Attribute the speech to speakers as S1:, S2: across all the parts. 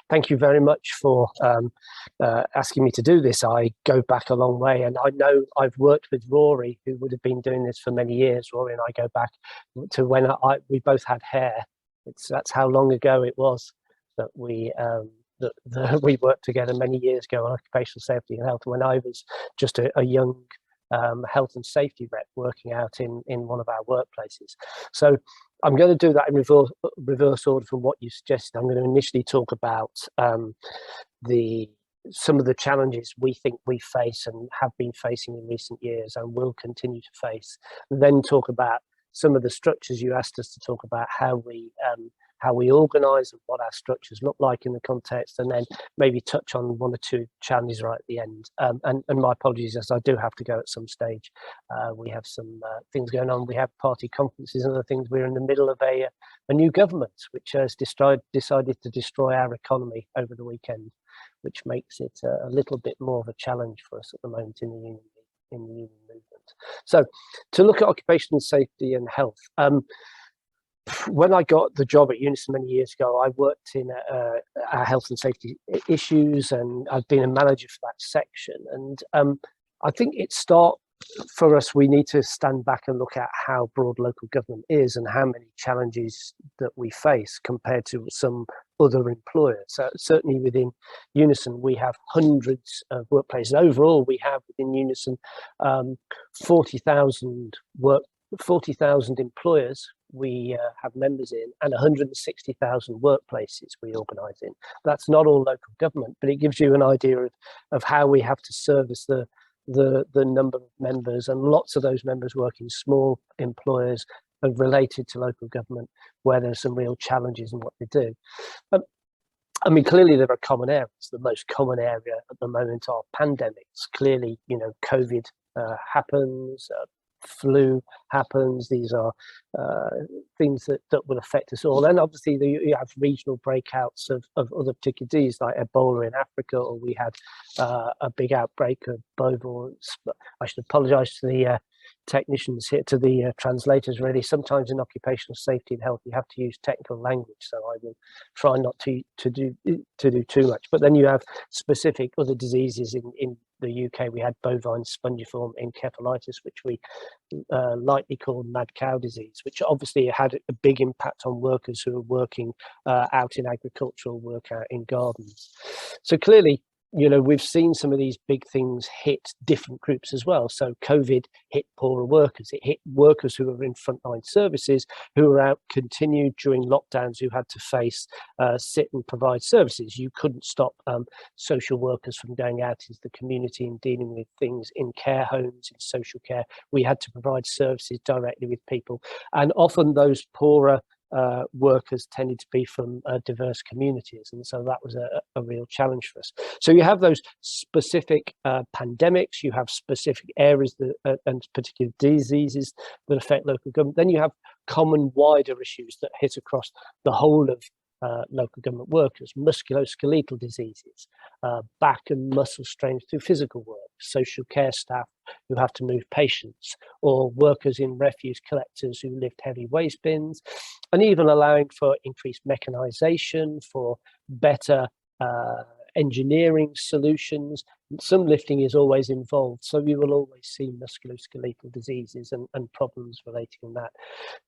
S1: Thank you very much for asking me to do this. I go back a long way, and I know I've worked with Rory, who would have been doing this for many years. Rory and I go back to when we both had hair. That's how long ago it was that we worked together many years ago on occupational safety and health, when I was just a young health and safety rep working out in one of our workplaces. So I'm going to do that in reverse order from what you suggested. I'm going to initially talk about some of the challenges we think we face and have been facing in recent years and will continue to face, and then talk about some of the structures you asked us to talk about, how we organise and what our structures look like in the context, and then maybe touch on one or two challenges right at the end. And my apologies, as I do have to go at some stage. We have some things going on. We have party conferences and other things. We're in the middle of a new government, which has decided to destroy our economy over the weekend, which makes it a little bit more of a challenge for us at the moment in the union movement. So to look at occupational safety and health, when I got the job at UNISON many years ago, I worked in our health and safety issues, and I've been a manager for that section. And I think for us, we need to stand back and look at how broad local government is and how many challenges that we face compared to some other employers. So certainly within UNISON, we have hundreds of workplaces. Overall, we have within UNISON 40,000 employers we have members in, and 160,000 workplaces we organise in. That's not all local government, but it gives you an idea of how we have to service the number of members, and lots of those members work in small employers and related to local government, where there's some real challenges in what they do. I mean, clearly there are common areas. The most common area at the moment are pandemics. Clearly, COVID happens, flu happens. These are things that will affect us all. And obviously you have regional breakouts of other particular diseases like Ebola in Africa, or we had a big outbreak of bovials. I should apologise to the technicians here, to the translators really. Sometimes in occupational safety and health you have to use technical language, so I will try not to do too much. But then you have specific other diseases. In the UK we had bovine spongiform encephalitis, which we lightly called mad cow disease, which obviously had a big impact on workers who are working out in agricultural work, out in gardens. So clearly, we've seen some of these big things hit different groups as well. So COVID hit poorer workers. It hit workers who were in frontline services, who were out continued during lockdowns, who had to face sit and provide services. You couldn't stop social workers from going out into the community and dealing with things in care homes, in social care. We had to provide services directly with people. And often those poorer workers tended to be from diverse communities, and so that was a real challenge for us. So you have those specific pandemics, you have specific areas and particular diseases that affect local government. Then you have common wider issues that hit across the whole of local government workers: musculoskeletal diseases, back and muscle strains through physical work, social care staff who have to move patients, or workers in refuse collectors who lift heavy waste bins, and even allowing for increased mechanisation, for better engineering solutions. Some lifting is always involved, so you will always see musculoskeletal diseases and problems relating to that.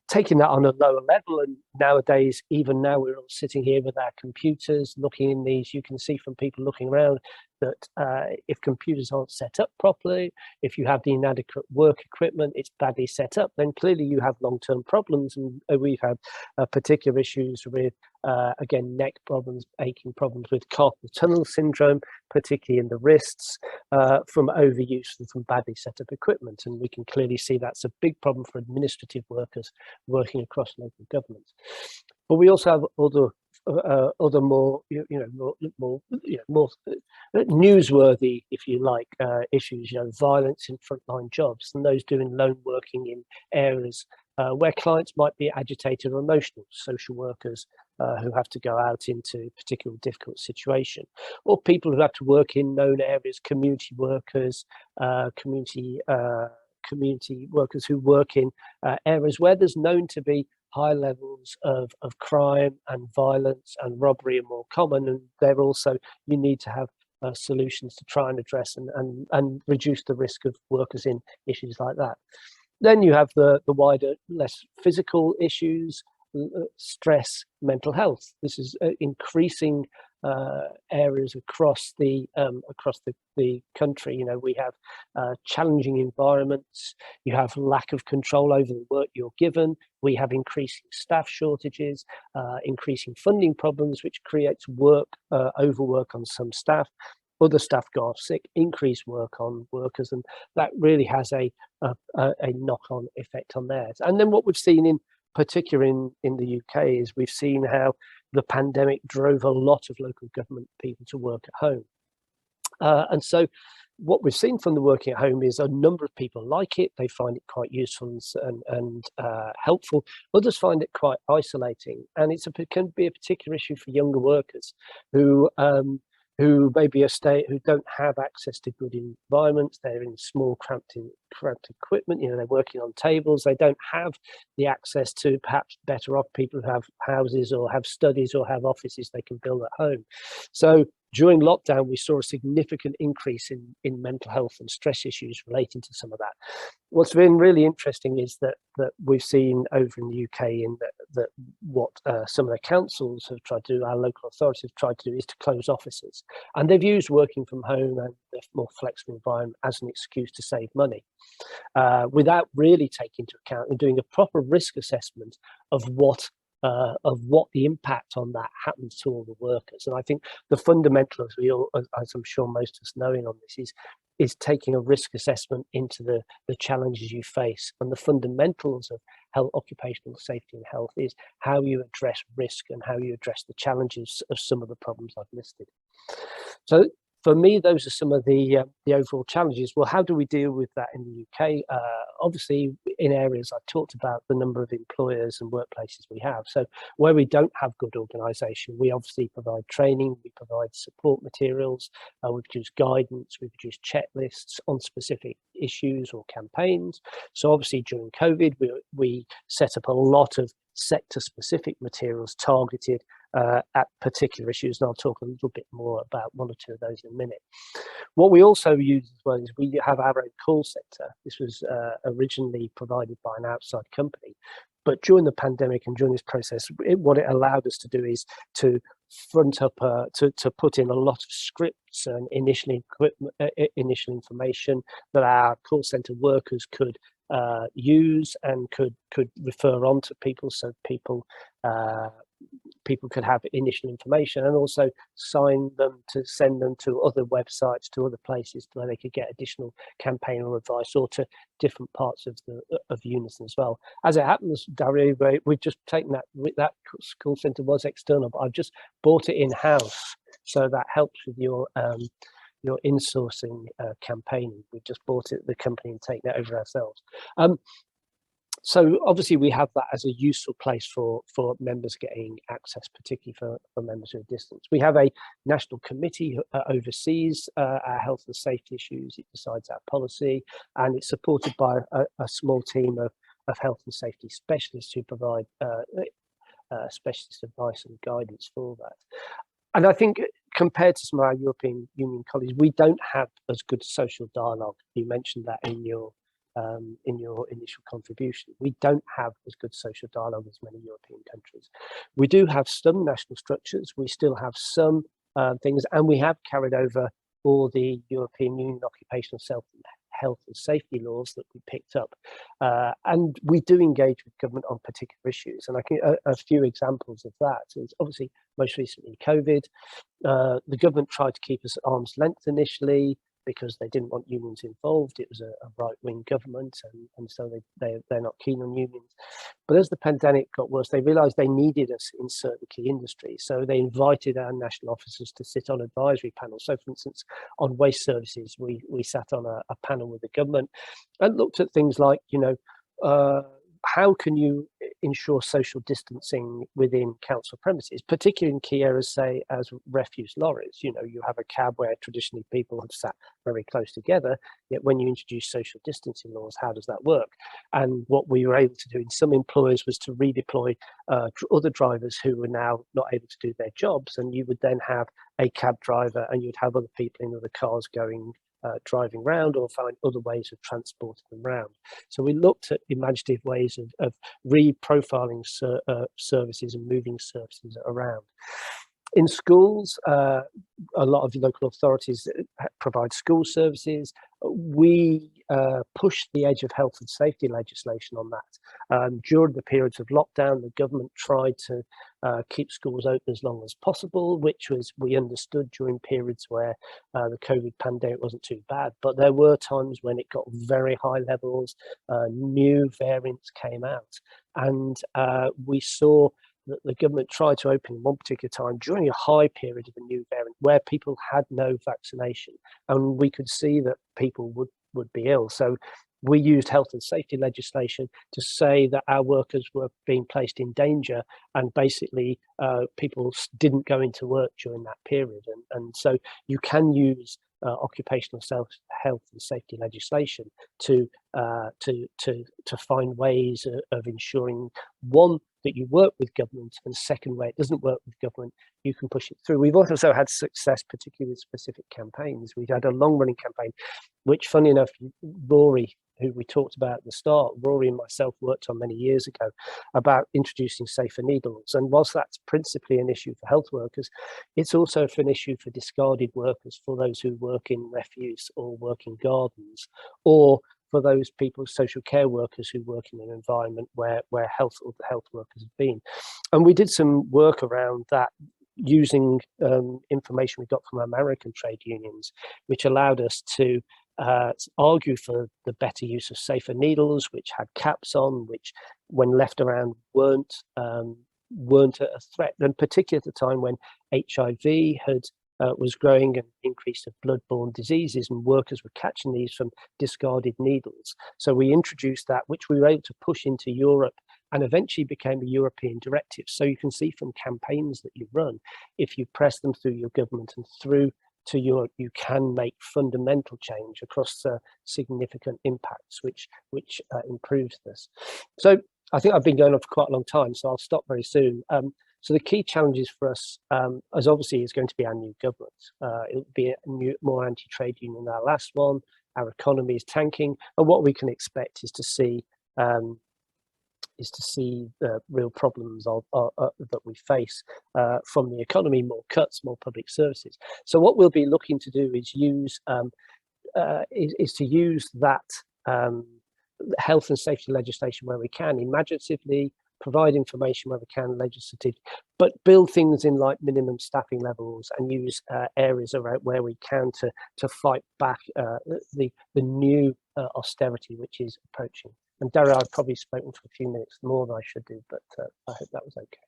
S1: Taking that on a lower level, and nowadays, even now, we're all sitting here with our computers looking in these. You can see from people looking around that if computers aren't set up properly, if you have the inadequate work equipment, it's badly set up, then clearly you have long-term problems. And we've had particular issues with, again, neck problems, aching problems with carpal tunnel syndrome, particularly in the wrists, from overuse and from badly set up equipment. And we can clearly see that's a big problem for administrative workers working across local governments. But we also have other more newsworthy, if you like, issues. Violence in frontline jobs, and those doing lone working in areas where clients might be agitated or emotional, social workers who have to go out into a particularly difficult situation, or people who have to work in known areas, community workers, community community workers who work in areas where there's known to be high levels of crime and violence and robbery are more common, and they're also, you need to have solutions to try and address and reduce the risk of workers in issues like that. Then you have the wider, less physical issues, stress, mental health. This is increasing areas across the country. You know, we have challenging environments. You have lack of control over the work you're given. We have increasing staff shortages, increasing funding problems, which creates overwork on some staff. Other staff go off sick, increase work on workers, and that really has a knock-on effect on theirs. And then what we've seen in particular in the UK is we've seen how the pandemic drove a lot of local government people to work at home. And so what we've seen from the working at home is a number of people like it. They find it quite useful and helpful. Others find it quite isolating. And it can be a particular issue for younger workers who maybe who don't have access to good environments. They're in small, cramped equipment. You know, they're working on tables. They don't have the access to perhaps better off people who have houses or have studies or have offices they can build at home. So during lockdown, we saw a significant increase in mental health and stress issues relating to some of that. What's been really interesting is that we've seen over in the UK that what some of the councils have tried to do, our local authorities have tried to do, is to close offices. And they've used working from home and the more flexible environment as an excuse to save money, without really taking into account and doing a proper risk assessment of what the impact on that happens to all the workers. And I think the fundamental, as I'm sure most of us knowing on this, is taking a risk assessment into the challenges you face. And the fundamentals of occupational safety and health is how you address risk and how you address the challenges of some of the problems I've listed. So for me, those are some of the overall challenges. Well, how do we deal with that in the UK? Obviously, in areas I've talked about, the number of employers and workplaces we have. So where we don't have good organisation, we obviously provide training, we provide support materials, we produce guidance, we produce checklists on specific issues or campaigns. So obviously during COVID, we set up a lot of sector-specific materials targeted at particular issues, and I'll talk a little bit more about one or two of those in a minute. What we also use as well is we have our own call centre. This was originally provided by an outside company, but during the pandemic and during this process, what it allowed us to do is to front up, to put in a lot of scripts and initial information that our call centre workers could use and could refer on to people, so people could have initial information, and also send them to other websites, to other places where they could get additional campaign or advice, or to different parts of UNISON as well. As it happens, Dario, we've just taken that call centre was external, but I've just bought it in-house, so that helps with your insourcing campaigning. We've just bought the company and taken it over ourselves. So obviously we have that as a useful place for members getting access, particularly for members who are distant. We have a national committee who oversees our health and safety issues. It decides our policy, and it's supported by a small team of health and safety specialists who provide specialist advice and guidance for that. And I think compared to some of our European Union colleagues, we don't have as good social dialogue. You mentioned that in your initial contribution. We don't have as good social dialogue as many European countries. We do have some national structures. We still have some things, and we have carried over all the European Union occupational health and safety laws that we picked up. And we do engage with government on particular issues. And I can a few examples of that is obviously most recently COVID. The government tried to keep us at arm's length initially, because they didn't want unions involved. It was a right-wing government, and so they're not keen on unions. But as the pandemic got worse, they realised they needed us in certain key industries. So they invited our national officers to sit on advisory panels. So for instance, on waste services, we sat on a panel with the government and looked at things like, how can you ensure social distancing within council premises, particularly in key areas, say, as refuse lorries? You know, you have a cab where traditionally people have sat very close together, yet when you introduce social distancing laws, how does that work? And what we were able to do in some employers was to redeploy other drivers who were now not able to do their jobs, and you would then have a cab driver and you'd have other people in other cars going driving around, or find other ways of transporting them around. So we looked at imaginative ways of reprofiling services and moving services around. In schools, a lot of local authorities provide school services. We pushed the edge of health and safety legislation on that. During the periods of lockdown, the government tried to keep schools open as long as possible, which was, we understood, during periods where the COVID pandemic wasn't too bad. But there were times when it got very high levels, new variants came out, and we saw that the government tried to open in one particular time during a high period of a new variant where people had no vaccination, and we could see that people would be ill. So we used health and safety legislation to say that our workers were being placed in danger, and basically people didn't go into work during that period. And so you can use occupational health and safety legislation to find ways of ensuring, one, that you work with government, and second, where it doesn't work with government, you can push it through. We've also had success, particularly with specific campaigns. We've had a long-running campaign, which, funny enough, Rory, who we talked about at the start, Rory and myself worked on many years ago, about introducing safer needles. And whilst that's principally an issue for health workers, it's also an issue for discarded workers, for those who work in refuse or work in gardens, or for those people, social care workers, who work in an environment where health workers have been. And we did some work around that using information we got from American trade unions, which allowed us to argue for the better use of safer needles, which had caps on, which, when left around, weren't a threat. And particularly at the time when HIV was growing, and increase of bloodborne diseases, and workers were catching these from discarded needles. So we introduced that, which we were able to push into Europe, and eventually became a European directive. So you can see from campaigns that you run, if you press them through your government and through to Europe, you can make fundamental change across significant impacts, which improves this. So I think I've been going on for quite a long time, so I'll stop very soon. So the key challenges for us, as obviously, is going to be our new government. It'll be a more anti-trade union than our last one. Our economy is tanking, and what we can expect is to see the real problems that we face from the economy: more cuts, more public services. So what we'll be looking to do is use that health and safety legislation where we can, imaginatively, provide information where we can, legislatively, but build things in like minimum staffing levels, and use areas around where we can to fight back the new austerity which is approaching. And Darragh, I've probably spoken for a few minutes more than I should do, but I hope that was okay.